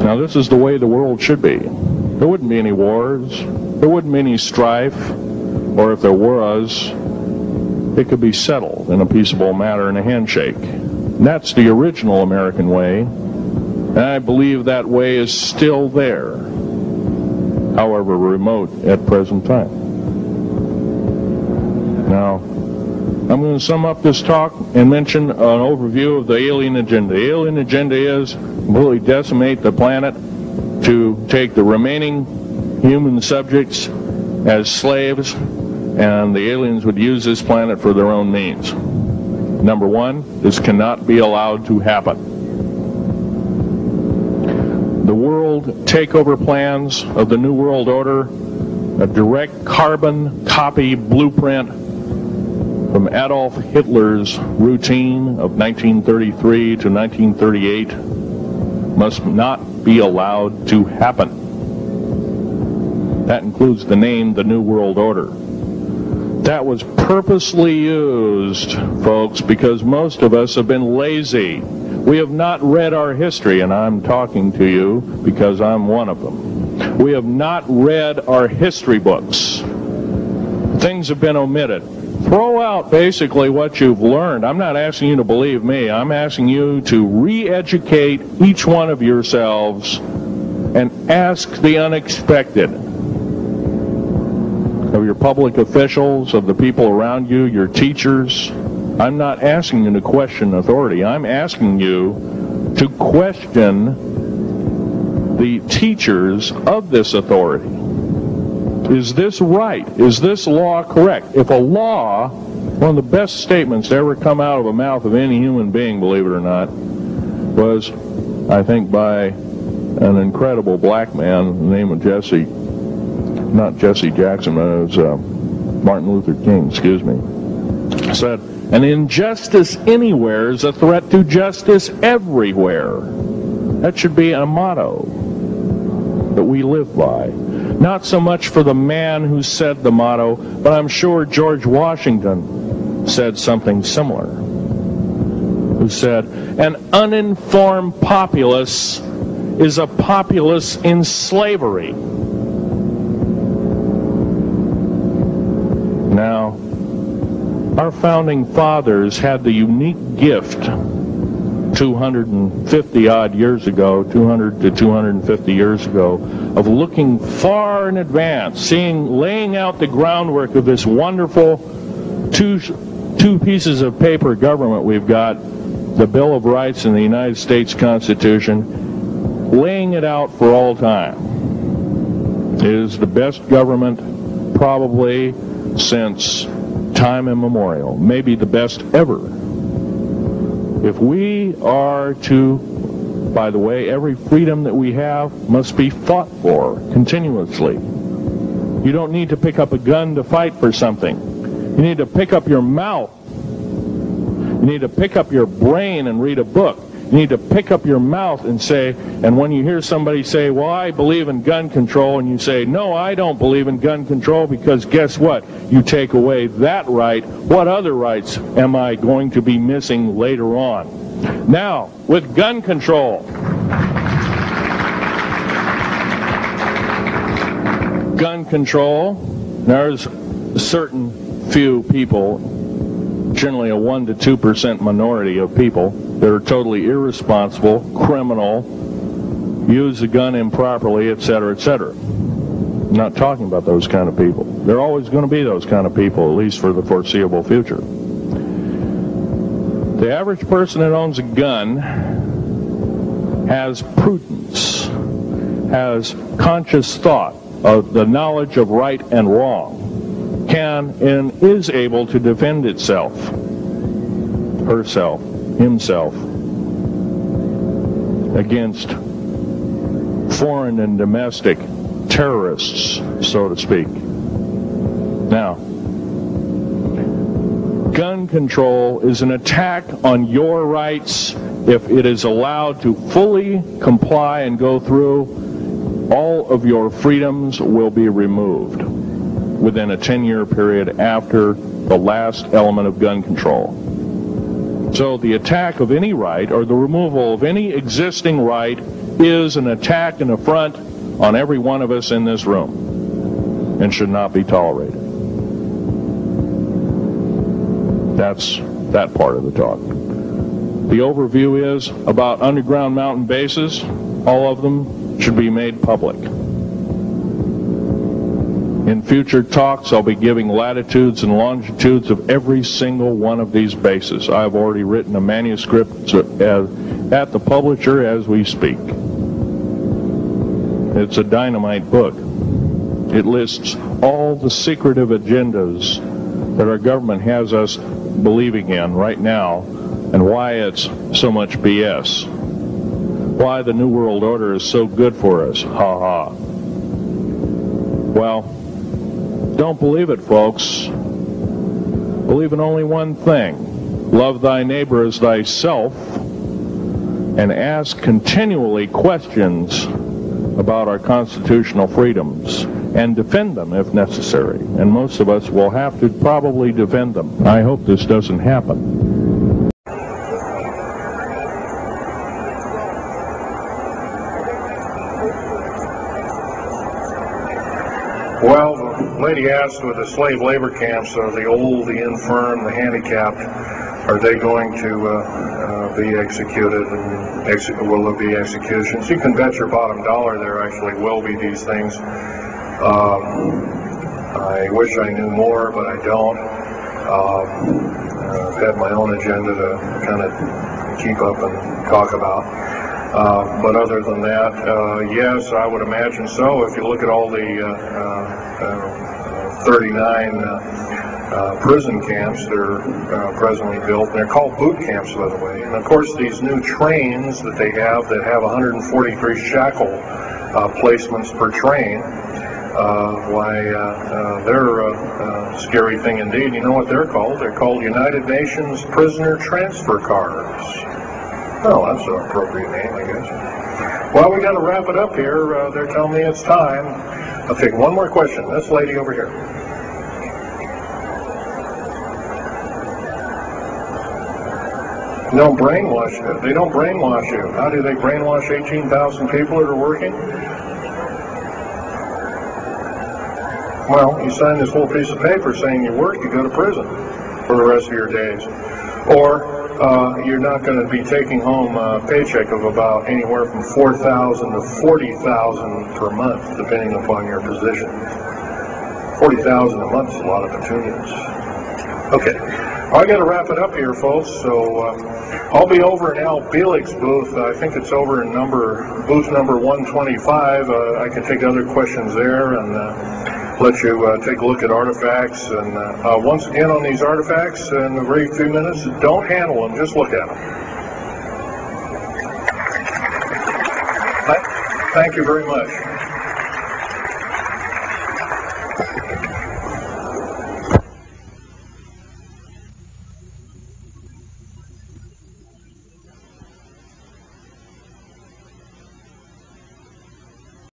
Now, this is the way the world should be. There wouldn't be any wars. There wouldn't be any strife. Or if there was, it could be settled in a peaceable manner in a handshake. And that's the original American way. And I believe that way is still there, however remote at present time. Now, I'm going to sum up this talk and mention an overview of the alien agenda. The alien agenda is completely decimate the planet, to take the remaining human subjects as slaves, and the aliens would use this planet for their own means. Number one, this cannot be allowed to happen. The world takeover plans of the New World Order, a direct carbon copy blueprint from Adolf Hitler's routine of 1933 to 1938, must not be allowed to happen. That includes the name, the New World Order. That was purposely used, folks, because most of us have been lazy. We have not read our history, and I'm talking to you because I'm one of them. We have not read our history books. Things have been omitted. Throw out basically what you've learned. I'm not asking you to believe me. I'm asking you to re-educate each one of yourselves and ask the unexpected of your public officials, of the people around you, your teachers. I'm not asking you to question authority. I'm asking you to question the teachers of this authority. Is this right? Is this law correct? If a law, one of the best statements to ever come out of the mouth of any human being, believe it or not, was, I think, by an incredible black man, the name of not Jesse Jackson, but it was Martin Luther King, excuse me, said, an injustice anywhere is a threat to justice everywhere. That should be a motto that we live by. Not so much for the man who said the motto, but I'm sure George Washington said something similar. Who said, an uninformed populace is a populace in slavery. Now, our founding fathers had the unique gift 250 odd years ago, 200 to 250 years ago, of looking far in advance, laying out the groundwork of this wonderful two pieces of paper government we've got, the Bill of Rights and the United States Constitution, laying it out for all time. It is the best government probably since time immemorial, maybe the best ever. If we are to, by the way, every freedom that we have must be fought for continuously. You don't need to pick up a gun to fight for something. You need to pick up your mouth. You need to pick up your brain and read a book. You need to pick up your mouth and say, and when you hear somebody say, well, I believe in gun control, and you say, no, I don't believe in gun control, because guess what? You take away that right. What other rights am I going to be missing later on? Now, with gun control, there's a certain few people, generally a 1 to 2% minority of people, that are totally irresponsible, criminal, use the gun improperly, etc., etc. I'm not talking about those kind of people. There are always going to be those kind of people, at least for the foreseeable future. The average person that owns a gun has prudence, has conscious thought of the knowledge of right and wrong, can and is able to defend itself, herself, himself, against foreign and domestic terrorists, so to speak. Now, gun control is an attack on your rights. If it is allowed to fully comply and go through, all of your freedoms will be removed within a 10-year period after the last element of gun control. So the attack of any right, or the removal of any existing right, is an attack and affront on every one of us in this room and should not be tolerated. That's that part of the talk. The overview is about underground mountain bases. All of them should be made public. In future talks, I'll be giving latitudes and longitudes of every single one of these bases. I've already written a manuscript at the publisher as we speak. It's a dynamite book. It lists all the secretive agendas that our government has us believing in right now, and why it's so much BS. Why the New World Order is so good for us. Ha ha. Well, don't believe it, folks. Believe in only one thing. Love thy neighbor as thyself, and ask continually questions about our constitutional freedoms, and defend them if necessary. And most of us will have to probably defend them. I hope this doesn't happen. Well, the lady asked with the slave labor camps, the old, the infirm, the handicapped, are they going to be executed, and will there be executions? You can bet your bottom dollar there actually will be these things. I wish I knew more, but I don't. I've had my own agenda to kind of keep up and talk about. But other than that, yes, I would imagine so. If you look at all the 39 prison camps that are presently built, and they're called boot camps, by the way. And of course, these new trains that they have that have 143 shackle placements per train, they're a scary thing indeed. You know what they're called? They're called United Nations Prisoner Transfer Cars. Well, that's an appropriate name, I guess. Well, we got to wrap it up here. They're telling me it's time. I'll take one more question. This lady over here. They don't brainwash you. How do they brainwash 18,000 people that are working? Well, you sign this little piece of paper saying you work, you go to prison for the rest of your days. Or you're not going to be taking home a paycheck of about anywhere from $4,000 to $40,000 per month, depending upon your position. $40,000 a month is a lot of petunias. Okay, I got to wrap it up here, folks. So I'll be over in Al Bielig's booth. I think it's over in booth number 125. I can take other questions there and let you take a look at artifacts. And once again on these artifacts, in a very few minutes, don't handle them, just look at them. Thank you very much.